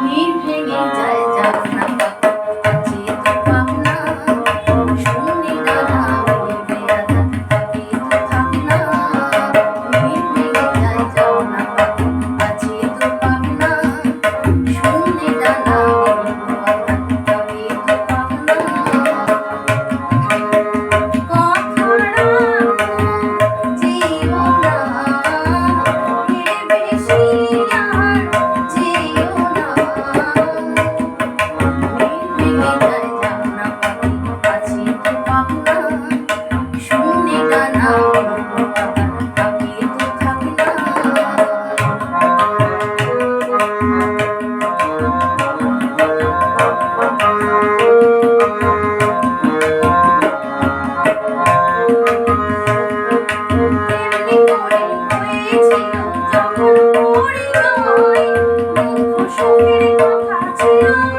নীর ভেঙে যায় জাগনা আছে তো ভাবনা শুনি ডানা উড়বে আধার থাকে তো থাকনা নীর ভেঙে যায় জাগনা আছে তো ভাবনা শুনি ডানা উড়বে আধার থাকে তো থাকনা কথা রাখো যেও না এর বেশি আর যেও না ভেঙে যায় জাগনা পাখি আছে তো ভাবনা শুনে ডানা উড়বো আবার থাকে তো থাকনা এমনি করে হয়েছিল যখন পরিণয় দুঃখ সুখের কথা ছিল